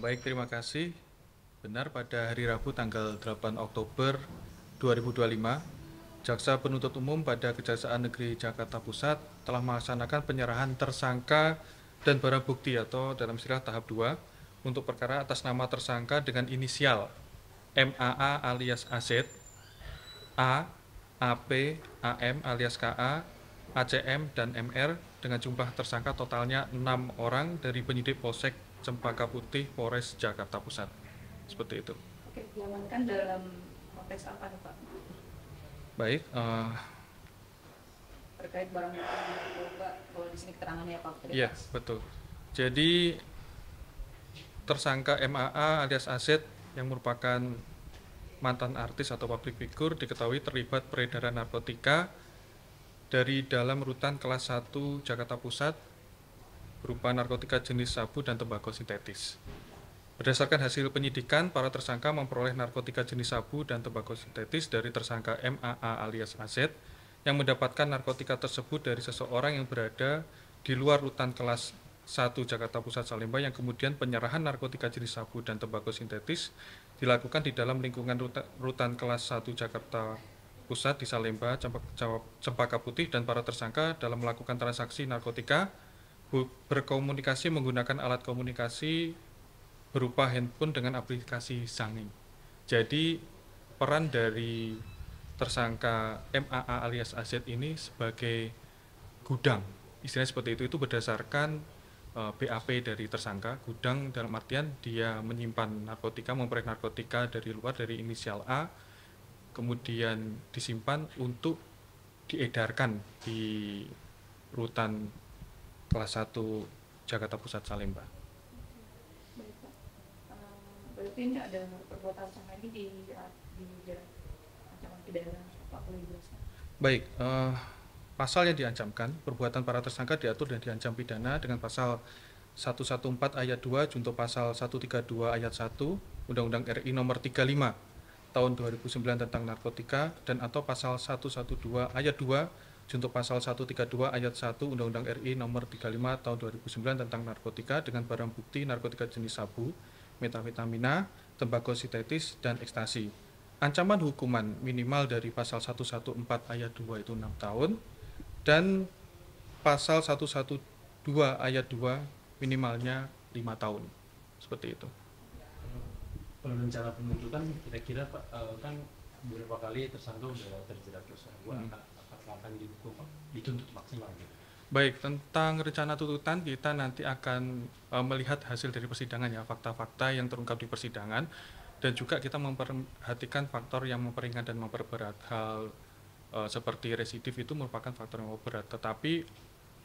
Baik, terima kasih. Benar, pada hari Rabu tanggal 8 Oktober 2025, Jaksa Penuntut Umum pada Kejaksaan Negeri Jakarta Pusat telah melaksanakan penyerahan tersangka dan barang bukti atau dalam istilah tahap 2 untuk perkara atas nama tersangka dengan inisial MAA alias AZ, A, AP, AM alias KA, ACM, dan MR dengan jumlah tersangka totalnya 6 orang dari penyidik Polsek Cempaka Putih, Polres Jakarta Pusat. Seperti itu. Oke, diamankan dalam konteks apa nih Pak? Baik, Terkait barang bukti narkoba, kalau di sini keterangannya Pak? iya, betul. Jadi tersangka MAA alias AZ yang merupakan mantan artis atau public figure diketahui terlibat peredaran narkotika dari dalam rutan kelas 1 Jakarta Pusat berupa narkotika jenis sabu dan tembakau sintetis. Berdasarkan hasil penyidikan, para tersangka memperoleh narkotika jenis sabu dan tembakau sintetis dari tersangka MAA alias AZ yang mendapatkan narkotika tersebut dari seseorang yang berada di luar rutan kelas 1 Jakarta Pusat Salemba, yang kemudian penyerahan narkotika jenis sabu dan tembakau sintetis dilakukan di dalam lingkungan rutan kelas 1 Jakarta Pusat di Salemba, Cempaka Putih, dan para tersangka dalam melakukan transaksi narkotika berkomunikasi menggunakan alat komunikasi berupa handphone dengan aplikasi Sanging. Jadi peran dari tersangka MAA alias AZ ini sebagai gudang, istilahnya seperti itu berdasarkan BAP dari tersangka. Gudang dalam artian dia menyimpan narkotika, memperoleh narkotika dari luar, dari inisial A, kemudian disimpan untuk diedarkan di rutan kelas 1 Jakarta Pusat Salemba. Baik Pak. Berarti ini ada perbuatan sama ini di ancaman pidana Pak, boleh dijelaskan? Baik, pasal yang diancamkan, perbuatan para tersangka diatur dan diancam pidana dengan pasal 114 ayat 2 junto pasal 132 ayat 1 Undang-Undang RI nomor 35 tahun 2009 tentang narkotika, dan atau pasal 112 ayat 2 junto pasal 132 ayat 1 Undang-Undang RI nomor 35 tahun 2009 tentang narkotika dengan barang bukti narkotika jenis sabu, metafetamina, tembakau sintetis, dan ekstasi. Ancaman hukuman minimal dari pasal 114 ayat 2 itu 6 tahun, dan pasal 112 ayat 2 minimalnya 5 tahun. Seperti itu. Kalau rencana penuntutan kira-kira Pak, kan beberapa kali tersangka sudah terjerat dosa, apakah akan dihukum dituntut maksimal gitu? Baik, tentang rencana tuntutan kita nanti akan melihat hasil dari persidangan ya, fakta-fakta yang terungkap di persidangan, dan juga kita memperhatikan faktor yang memperingan dan memperberat. Hal seperti residif itu merupakan faktor yang memperberat, tetapi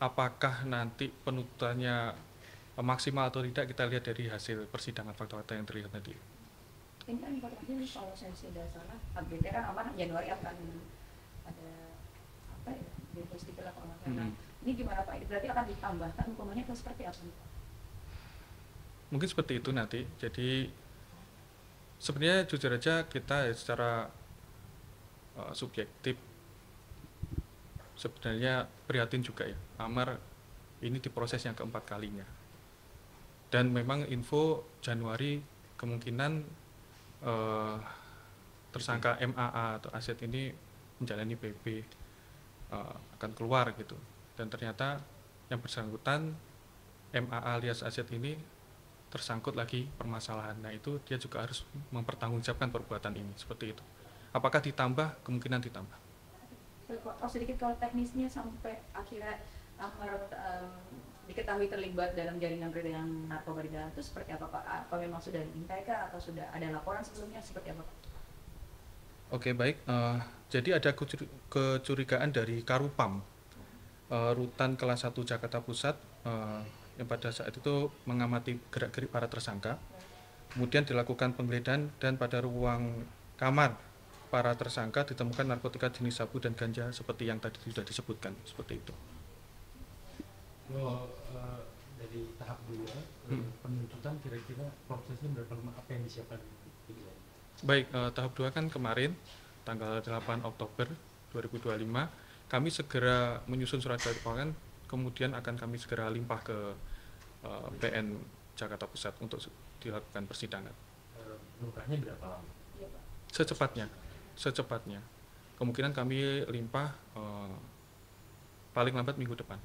apakah nanti penuntutannya maksimal atau tidak kita lihat dari hasil persidangan, fakta-fakta yang terlihat nanti. Ini kan informasinya kalau saya tidak salah, update kan aman Januari akan ada apa ya, bebas lah kalau nggak salah. Ini gimana Pak? Berarti akan ditambahkan hukumannya ke seperti apa nih Pak? Mungkin seperti itu nanti. Jadi sebenarnya jujur aja kita secara subjektif sebenarnya prihatin juga ya. Amar ini diproses yang keempat kalinya. Dan memang info Januari kemungkinan tersangka MAA atau AZ ini menjalani PB akan keluar gitu. Dan ternyata yang bersangkutan MAA alias AZ ini tersangkut lagi permasalahan. Nah itu dia juga harus mempertanggungjawabkan perbuatan ini, seperti itu. Apakah ditambah? Kemungkinan ditambah. Kalau sedikit kalau teknisnya sampai akhirnya Amar diketahui terlibat dalam jaringan peredaran narkoba di dalam itu seperti apa Pak? Apa memang sudah dimintai kah atau sudah ada laporan sebelumnya, seperti apa Pak? Oke, baik. Jadi ada kecurigaan dari Karupam, rutan kelas 1 Jakarta Pusat, yang pada saat itu mengamati gerak-gerik para tersangka. Kemudian dilakukan penggeledahan dan pada ruang kamar para tersangka ditemukan narkotika jenis sabu dan ganja seperti yang tadi sudah disebutkan, seperti itu. Dari tahap 2 penuntutan kira-kira prosesnya berapa lama, apa yang disiapkan? Baik, tahap 2 kan kemarin tanggal 8 Oktober 2025 kami segera menyusun surat dakwaan, kemudian akan kami segera limpah ke PN Jakarta Pusat untuk dilakukan persidangan. Lukanya berapa lama? Iya, Pak. Secepatnya. Kemungkinan kami limpah paling lambat minggu depan.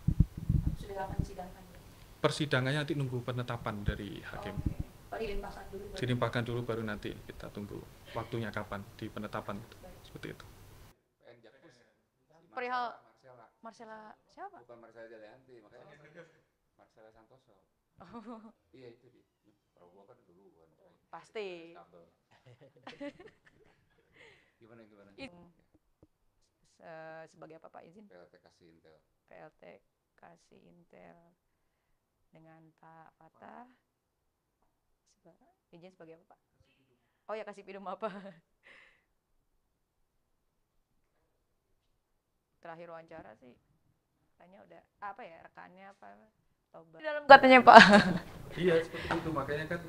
Sudah akan disidangkan ya? Persidangannya nanti nunggu penetapan dari hakim. Oke. Pak, dilimpahkan dulu. Pak. Dilimpahkan dulu baru nanti kita tunggu waktunya kapan di penetapan. Baik. Seperti itu. Perihal Marcella. Marcella siapa? Bukan Marcella Jalianti, makanya Marcella Santoso. Oh, Iya itu di Prabowo kan dulu kan. pasti. Gimana? Sebagai apa Pak izin? PLT kasih intel. PLT kasih intel dengan Pak Fatah. Izin sebagai apa Pak? Oh ya, kasih pidum apa? Terakhir wawancara sih katanya udah apa ya, rekannya apa toba dalam katanya Pak. Iya seperti itu, makanya kan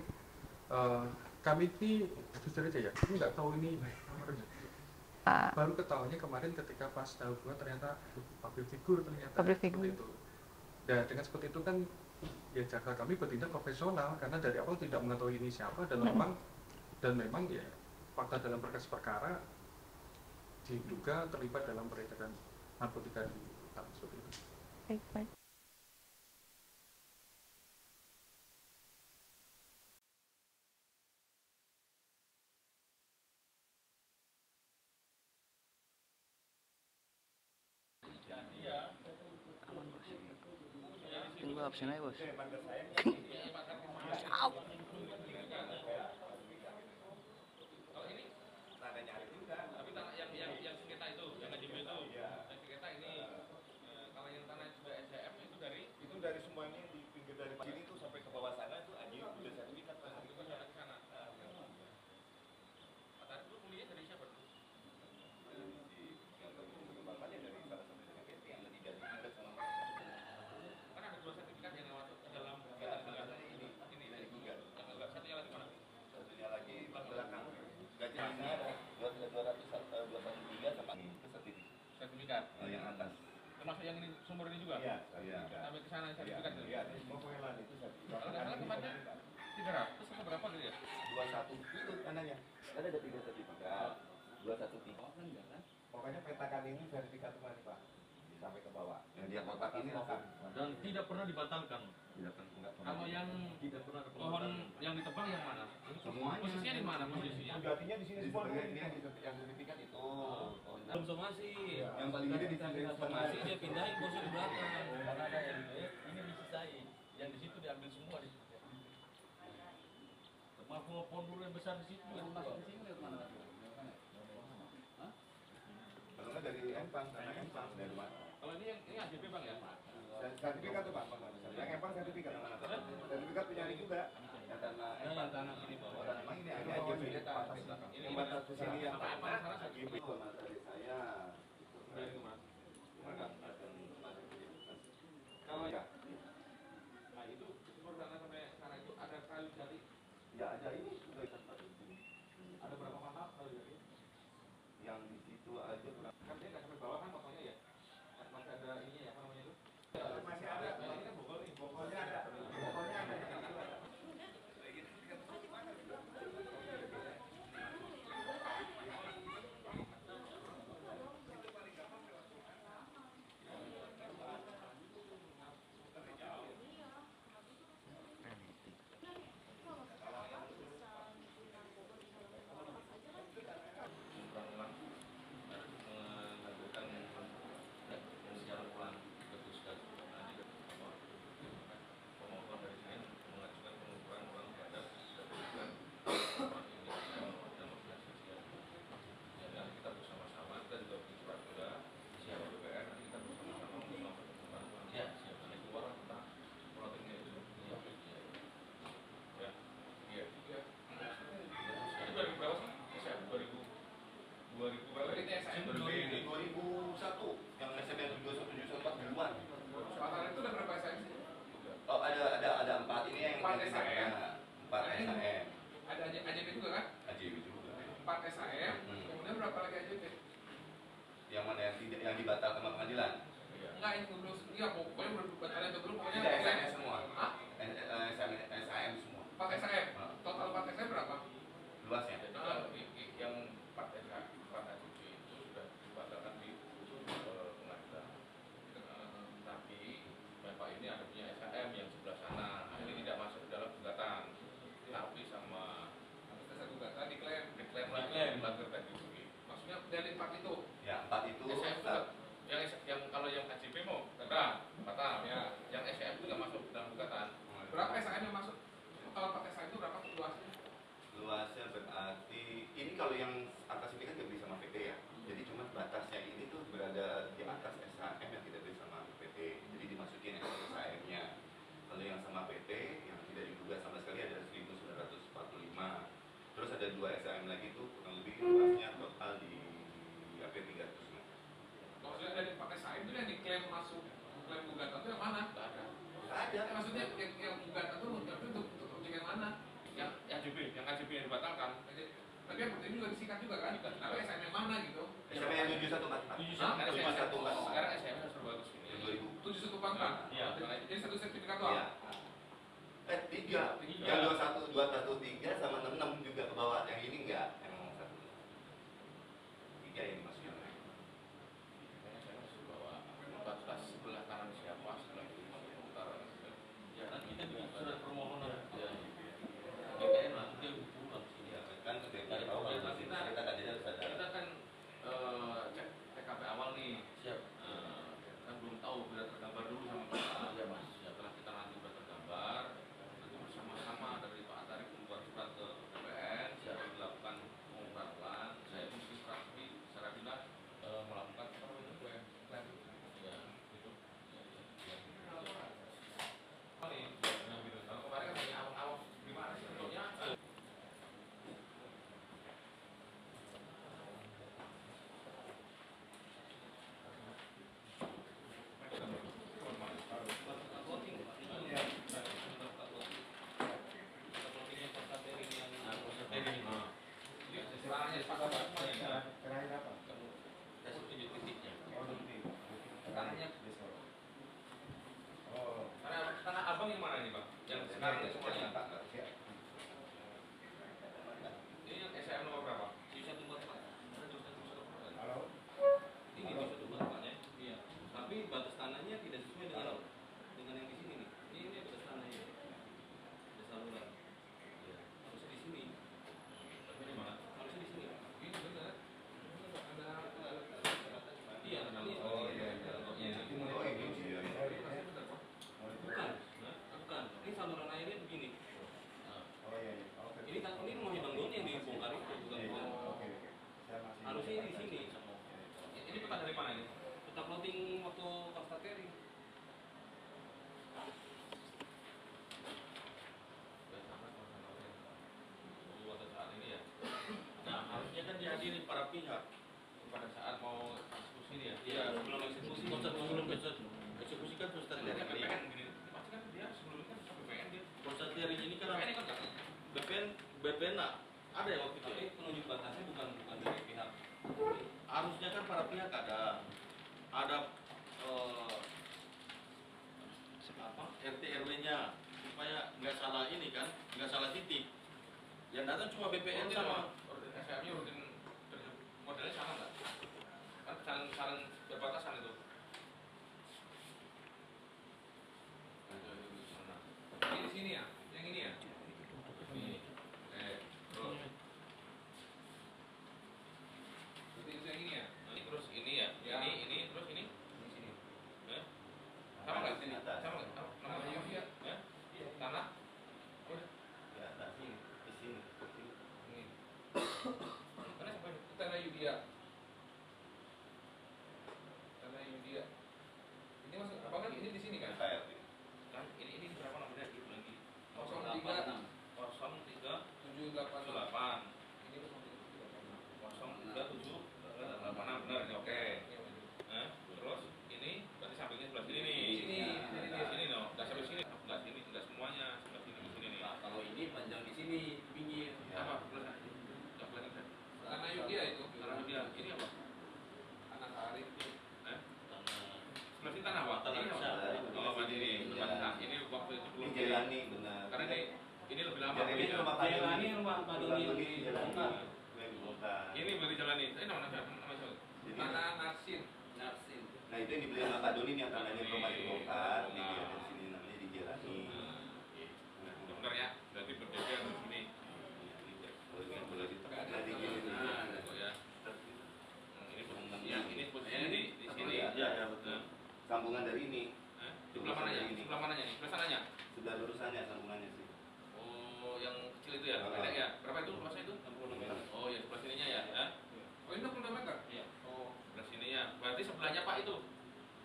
kami ini jujur aja ya, ini nggak tahu ini nomornya. Baru ketahuinya kemarin ketika pas tahu gua ternyata public figure ternyata. Public seperti figure. itu. Dan dengan seperti itu kan ya jaksa kami bertindak profesional karena dari awal tidak mengetahui ini siapa dan memang ya fakta dalam berkas perkara diduga terlibat dalam peredaran narkotika di hutan seperti itu. Baik. Tunggu absen aja bos. Itu dari semuanya di pinggir dari sini tuh sampai ke bawah sana itu aja udah sertifikat Pak. Satunya lagi belakang. Gajinya ada 213 sama itu sertifikat. Yang atas. Termasuk yang ini sumber ini juga? Iya. Sampai ke sana sertifikat itu? Iya, semua pengelolaan itu sertifikat. Kalau nggak salah kemarin 300 atau berapa gitu ya? 21 itu tandanya. Ada 3 sertifikat. 213. Oh, kan enggak kan? Pokoknya petakan ini sertifikat semua nih Pak. Sampai ke bawah. Yang dia kotak ini lengkap. Dan tidak pernah dibatalkan. Tidak pernah. Kalau yang Tidak pernah ada pohon yang ditebang yang mana? Semuanya. Posisinya di mana posisinya? Sejatinya di sini semua. Ini yang sertifikat itu. Belum somasi. Yang paling gede di sini Somasi dia pindahin bosnya di belakang. Karena ada yang ini disisain. Yang di situ diambil semua di situ. Termasuk pohon dulu yang besar di situ yang masuk di sini dari mana? Kalau nggak dari Empang, karena Empang dari mana? Kalau ini yang AJB Bang ya? Sertifikat tuh Pak. Yang Empang sertifikat. Sertifikat punya ini juga. yang tanah Yang tanah sini bawah. Emang ini ada aja di atas yang batas di sini yang Apa yang salah satu? itu sama dari saya. Dari rumah. Kalau ya, Nah itu sumber tanah sampai sana itu ada kayu jati. ya ada ini sudah Ada berapa mata kayu jati? yang di situ aja kurang. Kan dia nggak sampai bawah kan fotonya ya? Masih ada ini ya, apa namanya itu? masih ada. Nah, ini kan Bogor nih. Pokoknya ada. Pokoknya ada. Yang dibatalkan sama pengadilan. Enggak, ini belum, iya pokoknya belum batalnya atau belum, pokoknya Tidak, SAM semua. SAM semua. 4 SAM. Total 4 SAM berapa? Luasnya. Yang 4 SAM, 4 SUC itu sudah dibatalkan di pengadilan. Tapi Bapak ini ada punya SAM yang sebelah sana. Nah, ini tidak masuk dalam gugatan. Tapi sama atas gugatan diklaim lagi melanggar tadi. Maksudnya dari 4 itu. Ya, 4 itu SAM itu yang kalau yang KJP mau batal. Ya. Yang SAM itu nggak masuk dalam gugatan. Berapa SAM yang masuk? Kalau 4 SAM itu berapa luasnya? luasnya berarti ini kalau yang atas ini kan dibeli sama PT ya. Jadi cuma batasnya ini tuh berada di atas SHM yang tidak dibeli sama PT. Jadi dimasukin SHM-nya. Kalau yang sama PT yang tidak digugat sama sekali ada 1945. Terus ada 2 SHM lagi tuh kurang lebih luasnya total di hampir 300 meter. Maksudnya dari 4 SAM itu yang diklaim masuk klaim gugatan itu yang mana? Nggak ada. Nggak ada. Maksudnya yang gugatan itu untuk objek yang mana? Yang KJP yang dibatalkan. Tapi yang penting juga disingkat juga kan? Tapi SM yang mana gitu? SM yang 714. 714. Sekarang SM harus berbagus ini. 714. Iya. Jadi satu sertifikat doang. Iya. 3. Yang 2113 sama 66 juga ke bawah. Yang ini enggak. Yang 1. 3 yang dimasukin. Kayaknya saya harus bawa batas sebelah kanan siapa, sebelah kiri utara. Ya kan kita bikin surat permohonan. BPN lah, dia pulang sini. Ya, kan sudah tahu kalau kita tadi harus ada. Kita kan cek TKP awal nih. Siap. Kan belum tahu sudah tergambar dulu sama kita. Ya mas. Setelah kita nanti sudah tergambar, nanti bersama-sama dari Pak Atarik membuat surat ke BPN, siapa dilakukan pengungkapan. Saya mesti secara bila melakukan klaim. Ya, gitu. Kalau kemarin kan hanya awal-awal gimana sih bentuknya? Terakhir apa? Saya setuju titiknya. Tanahnya, Oh, karena tanah abang yang mana ini Pak? Yang sekarang ini semuanya. Ini yang SAM nomor berapa? Sisa tunggu tempat. Ada tulisan sisa tempat. halo. Ini bisa tunggu tempatnya. Iya. Tapi batas tanahnya tidak sesuai dengan yang di sini nih. Ini batas tanahnya. Ada saluran. Iya. Harusnya di sini. Tapi di mana? Harusnya di sini. Ini benar. Ada Iya. Oh iya, iya. Oh ini dia. Bukan. Bukan. Ini saluran airnya begini. Nah, Oh iya, iya. Oke. ini kan ini rumahnya Bang Doni yang dibongkar itu bukan Iya, bukan. iya. Oke, oke. Saya masih. Harusnya ini di sini. ini peta dari mana ini? Peta plotting waktu Costa Carry. Pada saat ini ya. Nah, harusnya kan dihadiri para pihak. Pada saat mau diskusi dia. Iya, sebelum eksekusi. Sebelum eksekusi kan Costa Dia Carry. BPN gini. Pasti kan dia sebelum ini kan BPN dia. Costa Carry ini kan BPN kan BPN lah. Ada ya waktu itu. Tapi penunjuk batasnya bukan dari pihak. Harusnya kan para pihak ada apa RT RW-nya supaya nggak salah ini kan, nggak salah titik. Yang datang cuma BPN sama SM-nya rutin modelnya sama nggak? Kan saling berbatasan itu. Ini di sini ya, yang ini ya. Ini. Terus. Berarti itu yang ini ya. Ini terus ini ya. Ya. Ini terus ini. Di sini. Eh? Sama nggak sini? Sama nggak? Nama ya? Tanah? Ya, atas ini, di sini. Ini. Mana sampai tanah Yudia? Tanah Yudia. Ini masuk apa kan? Ini di sini kan? KRT. Kan ini berapa nomornya? Itu lagi. 03 03 788. 78 Ini 03 786 benar ini oke. Terus ini berarti sampingnya sebelah sini nih. Sini, Di sini no. Enggak sampai sini. Enggak sini, enggak semuanya. Sebelah sini di sini nih. Nah, kalau ini panjang di sini pinggir. Apa? Belah. Enggak boleh kan? Tanah Yudia itu. Tanah dia. Ini apa? Anak Arif. Tanah Sebelah sini tanah apa? Tanah Ini apa? besar. Oh, berarti ini. Iya. Nah, ini waktu itu Ini belum Jelani benar. karena ini Ini lebih lama. Yang ini rumah Pak Yang Doni. ini rumah Pak Doni yang dibongkar. Yang dibongkar. Ini baru dijalani. Ini nama siapa? Nama siapa? Jadi- Tanah Narsin. Narsin. Nah itu yang dibeli sama Pak Doni nih yang tanahnya rumah dibongkar, di sini namanya dijalani. Benar ya. Berarti berbeda di sini. Kalau ini boleh ditekan jadi gini. Nah, kok ya. Ini posisinya, ini posisinya di sini. Iya, ya betul. Sambungan dari ini. Sebelah mananya? Sebelah mananya nih? Sebelah sananya? Sudah lurusannya sambungannya sih. Oh, yang kecil itu ya? Ah. Pendek ya? Berapa itu luasnya itu? 66 meter. Oh, ya sebelah sininya ya? Oh, ini 66 meter? Iya. Oh, sebelah sininya. Berarti sebelahnya Pak itu?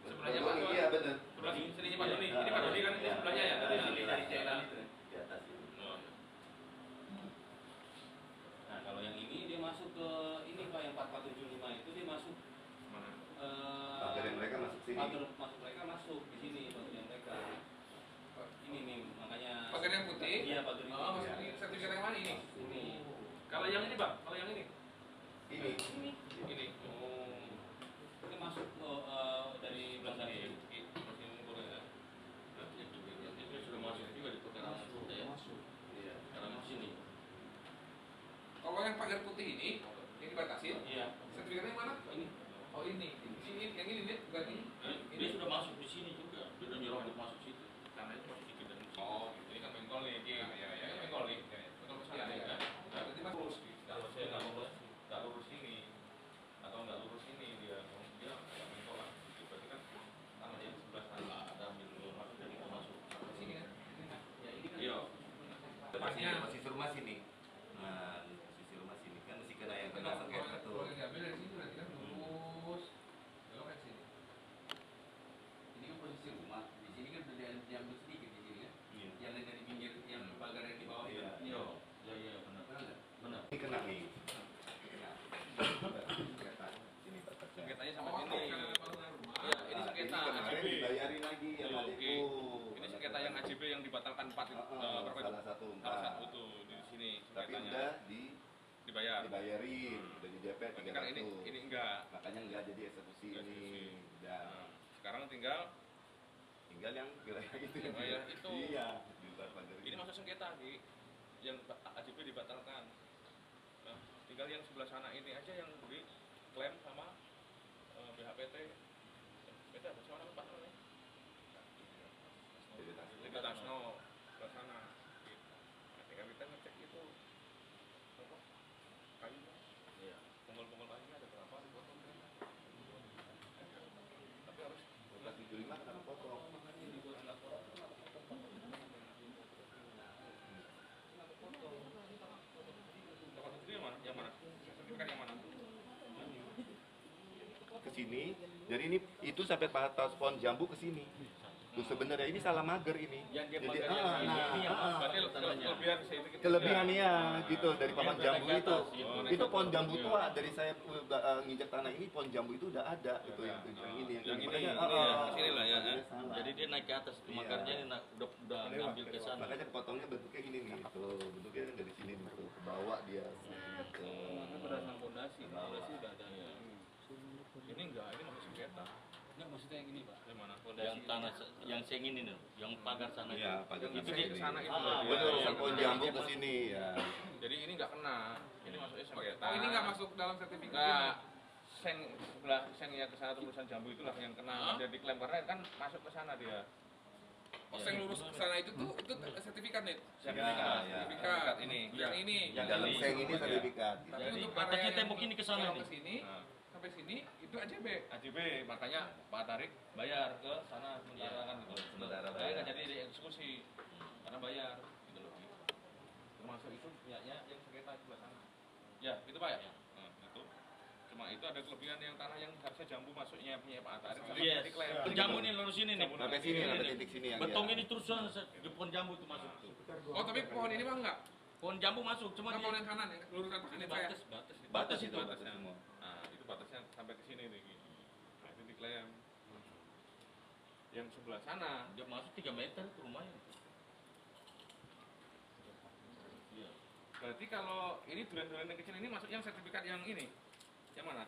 Sebelahnya Pak Doni? Iya benar. Sebelah sininya Pak Doni? Ini Pak Doni kan ini sebelahnya ya? Dari Nah, sini dari jalan itu di atas ini. Oh, iya. Nah, kalau yang ini dia masuk ke ini Pak yang 4475 itu dia masuk Mana? Pagar yang mereka masuk sini. pagar masuk mereka masuk di sini pagar yang mereka. Ini nih makanya Pagar yang putih? Iya, pagar yang Oh, putih. masuk ini sertifikat yang mana ini? Ini. Kalau yang ini Bang? Kalau yang ini? Ini. Ini. Oh. Ini masuk dari belakang Masih ini. masih boleh ya? Itu sudah masuk juga di perkara ya? Iya, karena masuk sini. Kalau yang pagar putih ini dibatasin, Iya. sertifikatnya mana? Ini. Oh ini yang ini nih, bukan ini? Dia sudah masuk di sini juga. Dia udah nyerobot masuk situ. Karena itu masih dikit dan oh, ini kan bengkol nih, Ki. Ya, ini bengkol nih. Bengkol ke sana ya kan. Nah, berarti mas lurus. Kalau saya nggak lurus ini atau nggak lurus ini dia agak bengkol lah. Gitu. Berarti kan tanah yang sebelah sana ada ambil masuk dari masuk ke sini kan? Ya ini kan. Iya. Masih rumah sini. Nah, posisi rumah sini kan masih kena yang kena sengketa tuh. Kalau diambil dari sini berarti kan lurus. Belok ke sini. Ini kan posisi rumah. Di sini kan udah diambil sedikit di sini kan. Iya. Yang lain dari pinggir, yang pagar yang di bawah itu. Iya. Iya. Iya, benar. Benar. Ini kena nih. Kena. Sengketa. Ini batasnya. Sengketanya sampai sini. Ya, ini sengketa Ini kemarin AJB. dibayarin lagi yang Oke. adikku. Ini sengketa yang AJB yang dibatalkan 4 berapa itu? Salah satu Salah empat. satu tuh di sini Tapi sengketanya. udah Dibayar. dibayarin, udah di DP Berarti kan 300. ini enggak. Makanya enggak jadi eksekusi ini. Udah. Nah, sekarang tinggal Tinggal yang wilayah itu. Yang wilayah itu. Iya, di luar pagar ini masuk sengketa di yang AJB dibatalkan. Nah, tinggal yang sebelah sana ini aja yang diklaim sama BHPT. BHPT apa sih namanya Pak namanya? Lili Tasno sebelah sana. Gitu. Nah, tinggal kita ngecek itu apa? Kayu. Iya. Punggul-punggul kayunya ada berapa dipotong berapa? Tapi harus 1275 kena potong. Tempat itu yang mana? Yang mana? Sertifikat yang mana? Ke sini. Jadi ini itu sampai batas pohon jambu ke sini. Tuh sebenarnya ini salah mager ini. Yang dia Jadi, pagar yang ini yang Berarti kelebihan saya itu kelebihan ya gitu dari pohon Yang jambu naik ke itu. atas, gitu. Itu pohon jambu Iya. tua dari saya nginjak tanah ini pohon jambu itu udah ada itu yang ini Yang ini, makanya, ini ya, kesini lah ya, magernya kan? salah. Jadi dia naik ke atas, Iya. makarnya udah ngambil ke sana. Makanya potongnya bentuknya gini nih, tuh bentuknya dari sini nih tuh ke bawah dia. Gitu. Berdasarkan fondasi udah ada. Ini enggak, ini masih sengketa. Enggak maksudnya yang ini Pak. Di mana? Yang tanah yang seng ini nih, yang pagar sana. Iya, pagar Itu ke di sini. sana itu. Ah, Betul, Iya, urusan iya. pohon jambu ke sini ya. Jadi ini nggak kena. Ini masuknya sengketa. Oh ini nggak masuk dalam sertifikat Nggak, seng sebelah sengnya ke sana tulisan jambu itulah yang kena jadi klaim karena kan masuk ke sana dia. Oh, seng lurus ke sana itu tuh itu sertifikat nih. Sertifikat, Ya, ya. sertifikat ini. Yang ini. Yang dalam seng ini sertifikat. Tapi Jadi untuk batasnya area yang tembok ini ke sana belok nih. ke sini Nah, sampai sini itu AJB. AJB makanya Pak Tarik bayar ke sana sementara kan gitu. Sementara Saya bayar. nggak jadi dieksekusi karena bayar gitu loh. Termasuk itu punyanya yang sengketa sebelah sana. Ya, itu Pak ya. Nah, itu. Cuma itu ada kelebihan yang tanah yang harusnya jambu masuknya punya Pak Tarik sama Yes. diklaim. Jambu nih lurus ini nih. Sampai sini, sampai titik sini yang Betong dia. ini terus di pohon jambu itu masuk tuh. Oh tapi pohon ini mah enggak. Pohon jambu masuk, cuma Cuma pohon yang kanan ya, lurusan ini kanan saya. batas. Batas itu, batas batasnya. semua. Nah, itu batasnya sampai ke sini nih. Nah, itu diklaim. Yang sebelah sana Dia masuk 3 meter ke rumahnya. Iya. berarti kalau ini duren-duren yang kecil ini masuk yang sertifikat yang ini. Yang mana?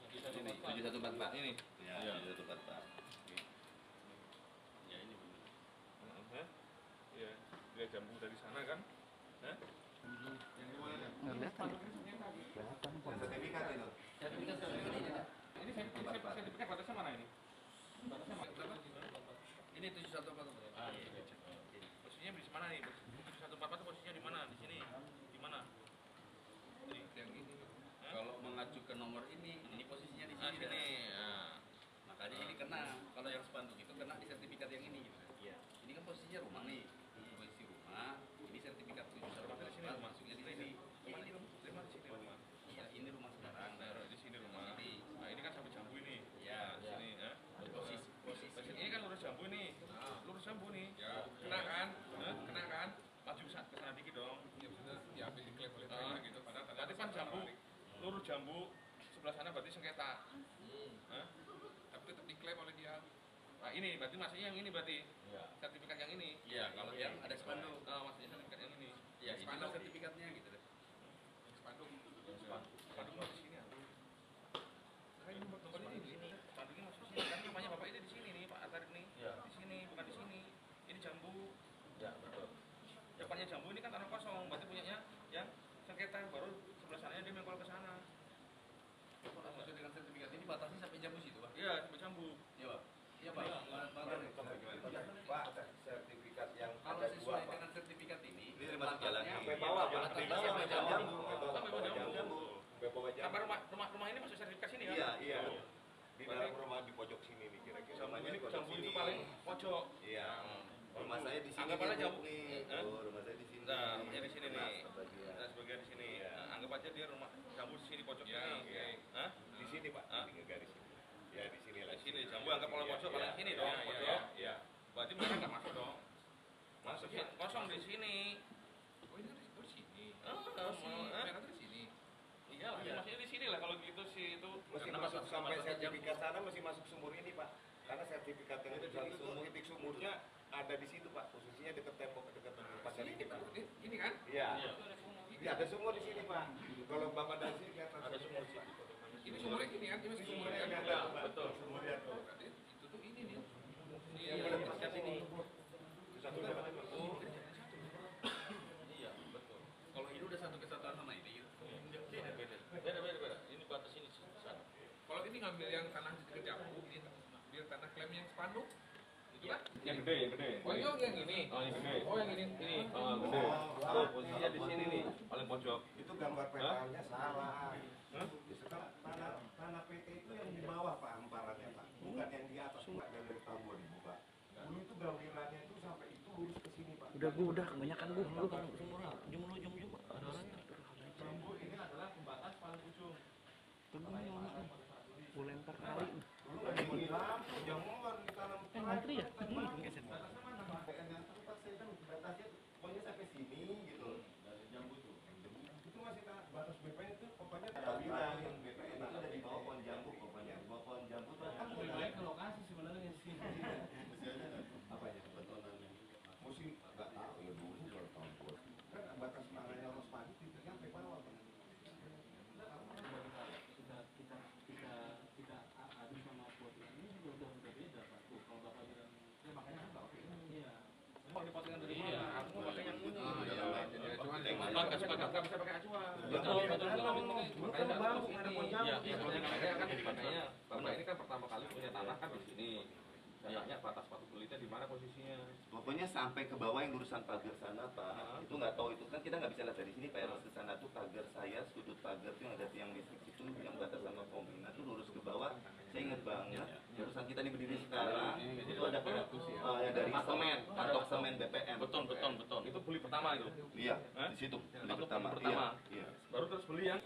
Ini 7144. Ini. Ya, 7144. Ya ini benar. Hah? Iya. Dia jambu dari sana kan? Hah? Yang di mana? Kelihatan. Sertifikat itu. Ini sertifikat batasnya mana ini? Batasnya mana? Ini 714. Ah, iya. Posisinya di mana nih? 714 itu posisinya di mana? Di sini. Di mana? Yang ini. Kalau mengacu ke nomor ini posisinya di sini. Sini. Nah. Makanya ini kena. Kalau yang spanduk itu kena di sertifikat yang ini gitu. Iya. Ini kan posisinya rumah nih. Posisi rumah. Ini sertifikat 714 Di sini rumah. masuknya di sini. Iya, ini rumah. Di mana sini rumah? Iya, ini rumah sekarang. Nah, di sini rumah. Ini. Nah, ini kan sampai jambu ini. Iya. Nah, di sini, ya. Posisi. Ini kan lurus jambu nih. Lurus jambu nih. Ya, kena kan? Hah? Kena kan? Maju ke sana dikit dong. Ya bener, diambil diklaim oleh trainer gitu. Padahal Berarti kan jambu, lurus jambu sebelah sana berarti sengketa. Hah? tapi tetap diklaim oleh dia. Nah, ini berarti maksudnya yang ini berarti. Iya. Sertifikat yang ini. Iya, kalau yang ada spanduk. Maksudnya sertifikat yang ini. Iya, inilah sertifikatnya gitu deh. Spanduk. Spanduk di sini. Nah, ini nomornya di sini. Spanduknya masuk sini. Kan namanya Bapak ini di sini nih, Pak Atarik nih. Iya. Di sini, bukan di sini. Ini jambu. Ya, betul. Depannya jambu ini kan tanah kosong, berarti punyanya yang sengketa, baru sebelah sananya dia mengkol ke sana. Maksud dengan sertifikat ini batasnya sampai jambu situ, Pak? Iya, sampai jambu. Iya, Pak. Iya, Pak. Pak, sertifikat yang Kalau ada sesuai dua, Pak. dengan sertifikat ini, Ini termasuk jalan. Sampai bawah, Pak. batasnya Sampai sampai bawah jambu. Sampai bawah jambu. Sampai bawah Sampai jambu. rumah ini masuk sertifikat sini kan? Iya, iya. Di dalam rumah di pojok sini nih kira-kira. Jambu Rumahnya ini di pojok jambu sini. itu paling pojok. Iya. Rumah saya di sini. Anggap aja nih, jambu. nih. Hah? Tuh, rumah saya di sini. Nah, rumahnya di sini nih. Sebagian. Nah, sebagian di sini. Iya. Nah, anggap aja dia rumah jambu di sini pojok Ya, sini. oke. Hah? Di sini, Pak. Hah? Di garis ini. Ya, di sini lah. Di sini jambu anggap oleh pojok paling sini Iya, dong, iya, pojok. iya, iya. Berarti mereka nggak masuk dong. Masuknya kosong di sini. Oh ini kan di sini. Ah, Si ah. merah tuh di sini. Iya lah, maksudnya di sini lah kalau gitu sih itu. Mesti Karena masuk sampai batasnya sertifikat jambu. sana mesti masuk sumur ini, Pak. Karena sertifikat yang titik sumurnya ada di situ, Pak. Posisinya dekat tembok, dekat pasar Sini ini, Pak. ini kan? Iya. Iya. Iya, ada sumur di sini, Pak. Kalau Bapak dari sini kelihatan Ada sumur di sini. Ini sumurnya ini kan? Ini masih sumurnya kan? Ada, betul. Sumurnya tuh. Berarti itu tuh ini nih. Iya, dekat sini. Satu sama lima. Oh, Iya, betul. Kalau ini udah satu kesatuan sama ini gitu. Beda. Ini batas ini sana. kalau ini ngambil yang tanah dekat jambu, ini ambil tanah klaim yang spanduk. Itu kan? Yang gede. Oh, yang ini. Oh, yang gede. Oh, yang ini. Ini, gede. Oh, posisinya di sini nih, paling pojok. Itu gambar petanya salah. Hah? Itu kan tanah PT itu yang di bawah, Pak, hamparannya, Pak. Bukan yang di atas, Pak, dari tahun 2000, Pak. Dulu itu gambarannya itu sampai itu lurus ke sini, Pak. Udah kebanyakan gua kan jumlah ada orang Jambu ini adalah pembatas paling ujung. gua lempar kali Dulu nggak dibeli lampu, jangan ditanam. ngantri ya Batasnya mana, Pak? Yang tempat saya kan batasnya pokoknya sampai sini gitu. Dari jambu tuh. Itu masih batas BPN itu pokoknya Ada bilang yang BPN itu ada di bawah pohon jambu pokoknya. Di bawah pohon jambu tuh kan Lebih baik ke lokasi sebenarnya sih. mesti ada kan? apa ya? Betonannya. Musim nggak tahu ya dulu kalau tahun tua. Kan batas tanahnya Los Padi itu sampai bawah, Pak. Kita adu sama postingan ini juga udah beda, Pak. Tuh, kalau Bapak bilang, ya makanya kan Bapak iya. Mau dipotongin dari mana? Aku mau pakai yang ini. Jadi acuan ya. Nggak bisa pakai acuan. Betul. Makanya Kan bambu, nggak ada pohon jambu. Iya, kalau yang ada kan makanya Bapak ini kan pertama kali punya tanah kan di sini. Saya tanya batas batu kulitnya di mana posisinya? Pokoknya sampai ke bawah yang lurusan pagar sana, Pak. Itu nggak tahu itu kan kita nggak bisa lihat dari sini, Pak. Lurus ke sana tuh pagar saya, sudut pagar tuh yang ada tiang listrik itu yang batas sama Pomina tuh lurus ke bawah. Saya ingat banget. Jurusan kita ini berdiri sekarang itu ada yang dari semen, patok semen BPM. Beton. Itu beli pertama itu. Iya, Hah? di situ. Beli Patok pertama. pertama. Iya. Baru terus beli yang